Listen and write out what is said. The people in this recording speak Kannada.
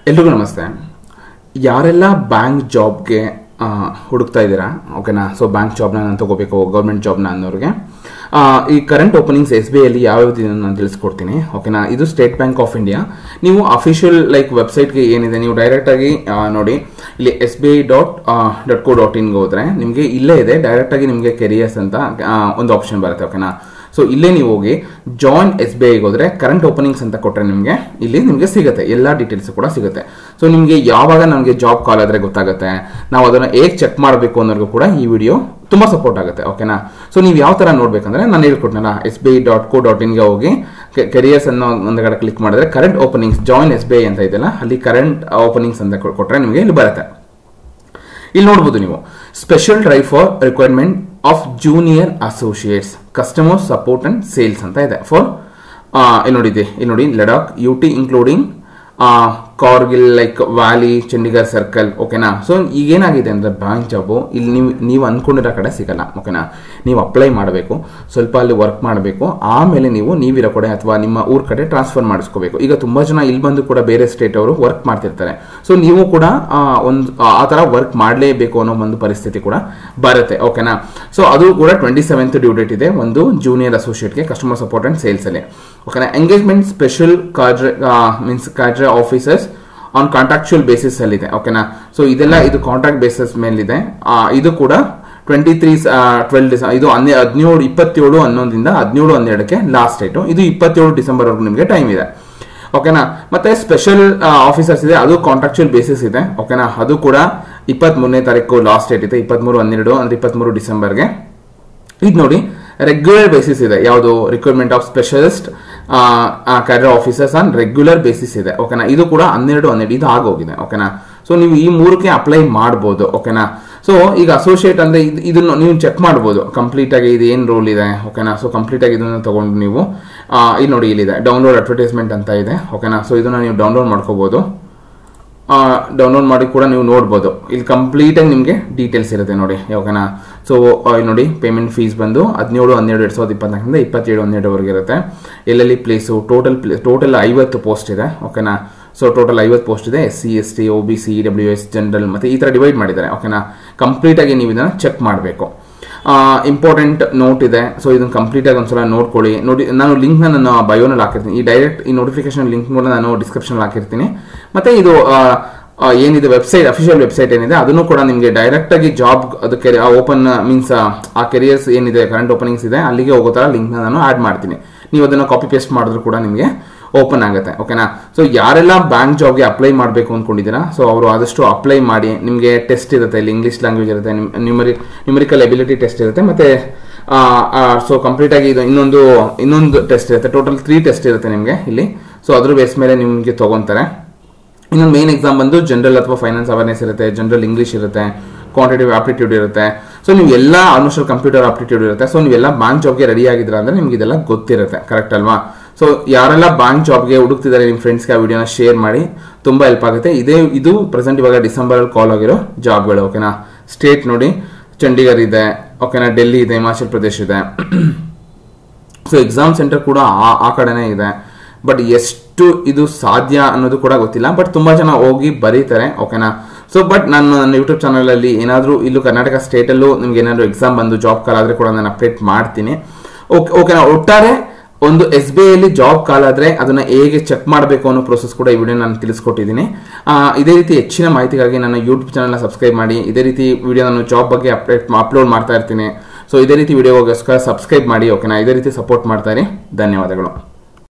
ಎಲ್ರಿಗೂ ನಮಸ್ತೆ. ಯಾರೆಲ್ಲ ಬ್ಯಾಂಕ್ ಜಾಬ್ಗೆ ಹುಡುಕ್ತಾ ಇದ್ದೀರಾ, ಓಕೆನಾ? ಸೊ ಬ್ಯಾಂಕ್ ಜಾಬ್ನ ನಾನು ತಗೋಬೇಕು, ಗೌರ್ಮೆಂಟ್ ಜಾಬ್ನ ಅನ್ನೋರಿಗೆ ಈ ಕರೆಂಟ್ ಓಪನಿಂಗ್ಸ್ SBI ಅಲ್ಲಿ ಯಾವ್ಯಾವ್ದು ನಾನು ತಿಳಿಸ್ಕೊಡ್ತೀನಿ, ಓಕೆನಾ? ಇದು ಸ್ಟೇಟ್ ಬ್ಯಾಂಕ್ ಆಫ್ ಇಂಡಿಯಾ. ನೀವು ಅಫಿಷಿಯಲ್ ವೆಬ್ಸೈಟ್ಗೆ ಏನಿದೆ, ನೀವು ಡೈರೆಕ್ಟ್ ಆಗಿ ನೋಡಿ, ಇಲ್ಲಿ SBI.co.in ಹೋದ್ರೆ ನಿಮಗೆ ಇಲ್ಲೇ ಇದೆ, ಡೈರೆಕ್ಟ್ ಆಗಿ ನಿಮಗೆ ಕೆರಿಯರ್ಸ್ ಅಂತ ಒಂದು ಆಪ್ಷನ್ ಬರುತ್ತೆ, ಓಕೆನಾ? ಸೊ ಇಲ್ಲೇ ನೀವು ಹೋಗಿ ಜಾಯಿನ್ SBI ಹೋದ್ರೆ ಕರೆಂಟ್ ಓಪನಿಂಗ್ಸ್ ಅಂತ ಕೊಟ್ಟರೆ ಇಲ್ಲಿ ನಿಮಗೆ ಸಿಗುತ್ತೆ, ಎಲ್ಲ ಡೀಟೇಲ್ಸ್ ಕೂಡ ಸಿಗುತ್ತೆ. ಸೊ ನಿಮಗೆ ಯಾವಾಗ ನಮಗೆ ಜಾಬ್ ಕಾಲ್ ಆದ್ರೆ ಗೊತ್ತಾಗುತ್ತೆ, ನಾವು ಅದನ್ನ ಹೇಗೆ ಚೆಕ್ ಮಾಡಬೇಕು ಅನ್ನೋರ್ಗೂ ಕೂಡ ಈ ವಿಡಿಯೋ ತುಂಬಾ ಸಪೋರ್ಟ್ ಆಗುತ್ತೆ, ಓಕೆನಾ? ಸೊ ನೀವು ಯಾವ ತರ ನೋಡ್ಬೇಕಂದ್ರೆ ನಾನು ಹೇಳ್ಕೊಟ್ನಲ್ಲ, SBI.co.in ಗೆ ಹೋಗಿ ಕೆರಿಯರ್ಸ್ ಅನ್ನೋ ಒಂದು ಕಡೆ ಕ್ಲಿಕ್ ಮಾಡಿದ್ರೆ ಕರೆಂಟ್ ಓಪನಿಂಗ್ಸ್ ಜಾಯಿನ್ SBI ಅಂತ ಇದೆಯಲ್ಲ, ಅಲ್ಲಿ ಕರೆಂಟ್ ಓಪನಿಂಗ್ಸ್ ಅಂತ ಕೊಟ್ಟರೆ ನಿಮಗೆ ಇಲ್ಲಿ ಬರುತ್ತೆ. ಇಲ್ಲಿ ನೋಡಬಹುದು ನೀವು, special drive for requirement of junior associates customer support and sales ಅಂತ ಇದೆ. ಫಾರ್ ಇಲ್ಲಿ ನೋಡಿ Ladakh UT including Kargil, like valley, Chandigarh circle, ಓಕೆನಾ? ಸೊ ಈಗೇನಾಗಿದೆ ಅಂದ್ರೆ ಬ್ಯಾಂಕ್ ಜಾಬು ಇಲ್ಲಿ ನೀವು ಅನ್ಕೊಂಡಿರೋ ಕಡೆ ಸಿಗಲ್ಲ, ಓಕೆನಾ? ನೀವು ಅಪ್ಲೈ ಮಾಡಬೇಕು, ಸ್ವಲ್ಪ ಅಲ್ಲಿ ವರ್ಕ್ ಮಾಡಬೇಕು, ಆಮೇಲೆ ನೀವಿರೋ ಕಡೆ ಅಥವಾ ನಿಮ್ಮ ಊರ್ ಕಡೆ ಟ್ರಾನ್ಸ್ಫರ್ ಮಾಡಿಸ್ಕೋಬೇಕು. ಈಗ ತುಂಬಾ ಜನ ಇಲ್ಲಿ ಬಂದು ಕೂಡ ಬೇರೆ ಸ್ಟೇಟ್ ಅವರು ವರ್ಕ್ ಮಾಡ್ತಿರ್ತಾರೆ. ಸೊ ನೀವು ಕೂಡ ಒಂದು ಆ ತರ ವರ್ಕ್ ಮಾಡಲೇಬೇಕು ಅನ್ನೋ ಒಂದು ಪರಿಸ್ಥಿತಿ ಕೂಡ ಬರುತ್ತೆ, ಓಕೆನಾ? ಸೊ ಅದು ಕೂಡ 27th ಡ್ಯೂ ಡೇಟ್ ಇದೆ ಒಂದು ಜೂನಿಯರ್ ಅಸೋಸಿಯೇಟ್ಗೆ ಕಸ್ಟಮರ್ ಸಪೋರ್ಟ್ ಅಂಡ್ ಸೇಲ್ಸ್ ಅಲ್ಲಿ, ಓಕೆನಾ? Engagement special cadre officers on contractual basis ಅಲ್ಲಿ ಇದೆ, ಓಕೆನಾ? ಸೊ ಇದೆಲ್ಲ ಇದು ಕಾಂಟ್ರಾಕ್ಟ್ ಬೇಸಿಸ್ ಮೇಲಿದೆ. ಇದು ಕೂಡ 23/12 ಇದು 27 11ರಿಂದ 17/12ಕ್ಕೆ ಲಾಸ್ಟ್ ಡೇಟ್. ಇದು 27 ಡಿಸೆಂಬರ್ ವರೆಗೂ ನಿಮಗೆ ಟೈಮ್ ಇದೆ, ಓಕೆನಾ? ಮತ್ತೆ ಸ್ಪೆಷಲ್ ಆಫೀಸರ್ಸ್ ಇದೆ, ಅದು ಕಾಂಟ್ರಾಕ್ಚುಯಲ್ ಬೇಸಿಸ್ ಇದೆ, ಓಕೆನಾ? ಅದು ಕೂಡ 23ನೇ ತಾರೀಕು ಲಾಸ್ಟ್ ಡೇಟ್ ಇದೆ, 23/12 ಅಂದ್ರೆ 23 ಡಿಸೆಂಬರ್ಗೆ. ಇದು ನೋಡಿ ರೆಗ್ಯುಲರ್ ಬೇಸಿಸ್ ಇದೆ, ಯಾವುದು requirement of specialist cadre officers on regular basis ಇದೆ, ಓಕೆನಾ? ಇದು ಕೂಡ 12 ಇದು ಆಗೋಗಿದೆ, ಓಕೆನಾ? ಸೊ ನೀವು ಈ ಮೂರಕ್ಕೆ ಅಪ್ಲೈ ಮಾಡಬಹುದು, ಓಕೆನಾ? ಸೊ ಈಗ ಅಸೋಸಿಯೇಟ್ ಅಂದ್ರೆ ಇದನ್ನು ನೀವು ಚೆಕ್ ಮಾಡಬಹುದು ಕಂಪ್ಲೀಟ್ ಆಗಿ ಇದು ಏನ್ ರೋಲ್ ಇದೆ, ಓಕೆನಾ? ಸೊ ಕಂಪ್ಲೀಟ್ ಆಗಿ ಇದನ್ನ ತಗೊಂಡು ನೀವು ಇಲ್ಲಿ ನೋಡಿ, ಇಲ್ಲಿದೆ ಡೌನ್ಲೋಡ್ ಅಡ್ವರ್ಟೈಸ್ಮೆಂಟ್ ಅಂತ ಇದೆ, ಓಕೆನಾ? ಸೊ ಇದನ್ನ ನೀವು ಡೌನ್ಲೋಡ್ ಮಾಡ್ಕೋಬಹುದು. ಡೌನ್ಲೋಡ್ ಮಾಡಿ ಕೂಡ ನೀವು ನೋಡ್ಬೋದು, ಇಲ್ಲಿ ಕಂಪ್ಲೀಟ್ ಆಗಿ ನಿಮಗೆ ಡೀಟೇಲ್ಸ್ ಇರುತ್ತೆ ನೋಡಿ, ಓಕೆನಾ? ಸೊ ಇಲ್ಲಿ ನೋಡಿ, ಪೇಮೆಂಟ್ ಫೀಸ್ ಬಂದು 17/12/2024 27/12 ಇರುತ್ತೆ. ಎಲ್ಲೆಲ್ಲಿ ಪ್ಲೇಸು, ಟೋಟಲ್ 50 ಪೋಸ್ಟ್ ಇದೆ, ಓಕೆನಾ? ಸೊ ಟೋಟಲ್ 50 ಪೋಸ್ಟ್ ಇದೆ, SC ST OBC EWS general ಮತ್ತೆ ಈ ತರ ಡಿವೈಡ್ ಮಾಡಿದ್ದಾರೆ, ಓಕೆನಾ? ಕಂಪ್ಲೀಟ್ ಆಗಿ ನೀವು ಇದನ್ನ ಚೆಕ್ ಮಾಡಬೇಕು. ಇಂಪಾರ್ಟೆಂಟ್ ನೋಟ್ ಇದೆ, ಸೊ ಇದನ್ನ ಕಂಪ್ಲೀಟ್ ಆಗಿ ಒಂದ್ಸಲ ನೋಡ್ಕೊಳ್ಳಿ. ನೋಡಿ, ನಾನು ಲಿಂಕ್ ನನ್ನ ಬಯೋನಲ್ಲಿ ಹಾಕಿರ್ತೀನಿ, ಈ ಡೈರೆಕ್ಟ್ ಈ ನೋಟಿಫಿಕೇಶನ್ ಲಿಂಕ್ ಕೂಡ ನಾನು ಡಿಸ್ಕ್ರಿಪ್ಷನ್ ಹಾಕಿರ್ತೀನಿ. ಮತ್ತೆ ಇದು ಏನಿದೆ ವೆಬ್ಸೈಟ್, ಅಫಿಷಿಯಲ್ ವೆಬ್ಸೈಟ್ ಏನಿದೆ ಅದನ್ನು ಕೂಡ ನಿಮಗೆ ಡೈರೆಕ್ಟ್ ಆಗಿ ಜಾಬ್ ಅದಕ್ಕೆ ಓಪನ್ ಮೀನ್ಸ್ ಆ ಕೆರಿಯರ್ಸ್ ಏನಿದೆ ಕರೆಂಟ್ ಓಪನಿಂಗ್ಸ್ ಇದೆ ಅಲ್ಲಿಗೆ ಹೋಗೋ ತರ ಲಿಂಕ್ ನಾನು ಆಡ್ ಮಾಡ್ತೀನಿ. ನೀವು ಅದನ್ನ ಕಾಪಿ ಪೇಸ್ಟ್ ಮಾಡಿದ್ರು ಕೂಡ ನಿಮಗೆ ಓಪನ್ ಆಗುತ್ತೆ, ಓಕೆನಾ? ಸೊ ಯಾರೆಲ್ಲ ಬ್ಯಾಂಕ್ ಜಾಬ್ಗೆ ಅಪ್ಲೈ ಮಾಡಬೇಕು ಅಂದ್ಕೊಂಡಿದ್ದೀರಾ, ಸೊ ಅವರು ಆದಷ್ಟು ಅಪ್ಲೈ ಮಾಡಿ. ನಿಮಗೆ ಟೆಸ್ಟ್ ಇರುತ್ತೆ, ಇಲ್ಲಿ ಇಂಗ್ಲಿಷ್ ಲ್ಯಾಂಗ್ವೇಜ್ ಇರುತ್ತೆ, ನ್ಯೂಮರಿಕಲ್ ಎಬಿಲಿಟಿ ಟೆಸ್ಟ್ ಇರುತ್ತೆ, ಮತ್ತೆ ಸೊ ಕಂಪ್ಲೀಟ್ ಆಗಿ ಇದು ಇನ್ನೊಂದು ಟೆಸ್ಟ್ ಇರುತ್ತೆ. ಟೋಟಲ್ 3 ಟೆಸ್ಟ್ ಇರುತ್ತೆ ನಿಮಗೆ ಇಲ್ಲಿ. ಸೊ ಅದ್ರ ಬೇಸ್ ಮೇಲೆ ನಿಮಗೆ ತಗೊಂತಾರೆ. ಇನ್ನೊಂದು ಮೇನ್ ಎಕ್ಸಾಮ್ ಬಂದು ಜನರಲ್ ಅಥವಾ ಫೈನಾನ್ಸ್ ಅವೇರ್ನೆಸ್ ಇರುತ್ತೆ, ಜನರಲ್ ಇಂಗ್ಲಿಷ್ ಇರುತ್ತೆ, ಕ್ವಾಂಟಿಟಿವ್ ಆಪ್ಟಿಟ್ಯೂಡ್ ಇರುತ್ತೆ. ಸೊ ನೀವು ಎಲ್ಲ ಆಲ್ಮೋಸ್ಟ್ ಕಂಪ್ಯೂಟರ್ ಆಪ್ಟಿಟ್ಯೂಡ್ ಇರುತ್ತೆ. ಸೊ ನೀವೆಲ್ಲ ಬ್ಯಾಂಕ್ ಜಾಬ್ಗೆ ರೆಡಿ ಆಗಿದ್ರ ಅಂದ್ರೆ ನಿಮ್ಗೆ ಇದೆಲ್ಲ ಗೊತ್ತಿರುತ್ತೆ, ಕರೆಕ್ಟ್ ಅಲ್ವಾ? ಸೊ ಯಾರೆಲ್ಲ ಬ್ಯಾಂಕ್ ಜಾಬ್ಗೆ ಹುಡುಕ್ತಿದ್ದಾರೆ ನಿಮ್ಮ ಫ್ರೆಂಡ್ಸ್ಗೆ ಆ ವಿಡಿಯೋನ ಶೇರ್ ಮಾಡಿ, ತುಂಬಾ ಹೆಲ್ಪ್ ಆಗುತ್ತೆ. ಇದು ಪ್ರೆಸೆಂಟ್ ಇವಾಗ ಡಿಸೆಂಬರ್ ಅಲ್ಲಿ ಕಾಲ್ ಆಗಿರೋ ಜಾಬ್ಗಳು, ಓಕೆನಾ? ಸ್ಟೇಟ್ ನೋಡಿ, ಚಂಡೀಗಢ ಇದೆ, ಓಕೆನಾ? ಡೆಲ್ಲಿ ಇದೆ, ಹಿಮಾಚಲ್ ಪ್ರದೇಶ್ ಇದೆ. ಸೊ ಎಕ್ಸಾಮ್ ಸೆಂಟರ್ ಕೂಡ ಆ ಕಡೆನೇ ಇದೆ. ಬಟ್ ಎಷ್ಟು ಇದು ಸಾಧ್ಯ ಅನ್ನೋದು ಕೂಡ ಗೊತ್ತಿಲ್ಲ, ಬಟ್ ತುಂಬಾ ಜನ ಹೋಗಿ ಬರೀತಾರೆ, ಓಕೆನಾ? ಸೊ ಬಟ್ ನಾನು ನನ್ನ ಯೂಟ್ಯೂಬ್ ಚಾನಲ್ ಅಲ್ಲಿ ಏನಾದರೂ ಇಲ್ಲೂ ಕರ್ನಾಟಕ ಸ್ಟೇಟ್ ಅಲ್ಲೂ ನಿಮ್ಗೆ ಏನಾದ್ರು ಎಕ್ಸಾಮ್ ಬಂದು ಜಾಬ್ ಕಾಲ್ ಆದ್ರೆ ಕೂಡ ನಾನು ಅಪ್ಡೇಟ್ ಮಾಡ್ತೀನಿ, ಓಕೆನಾ? ಒಟ್ಟಾರೆ ಒಂದು SBI ಅಲ್ಲಿ ಜಾಬ್ ಕಾಲ್ ಆದ್ರೆ ಅದನ್ನ ಹೇಗೆ ಚೆಕ್ ಮಾಡಬೇಕು ಅನ್ನೋ ಪ್ರೋಸೆಸ್ ಕೂಡ ಈ ವಿಡಿಯೋ ನಾನು ತಿಳಿಸ್ಕೊಟ್ಟಿದ್ದೀನಿ. ಇದೇ ರೀತಿ ಹೆಚ್ಚಿನ ಮಾಹಿತಿಗಾಗಿ ನನ್ನ ಯೂಟ್ಯೂಬ್ ಚಾನಲ್ನ ಸಬ್ಸ್ಕ್ರೈಬ್ ಮಾಡಿ. ಇದೇ ರೀತಿ ವಿಡಿಯೋ ನಾನು ಜಾಬ್ ಬಗ್ಗೆ ಅಪ್ಲೋಡ್ ಮಾಡ್ತಾ ಇರ್ತೀನಿ. ಸೊ ಇದೇ ರೀತಿ ವಿಡಿಯೋಗೋಸ್ಕರ ಸಬ್ಸ್ಕ್ರೈಬ್ ಮಾಡಿ, ಓಕೆನಾ? ಇದೇ ರೀತಿ ಸಪೋರ್ಟ್ ಮಾಡ್ತಾ ಇರಿ. ಧನ್ಯವಾದಗಳು.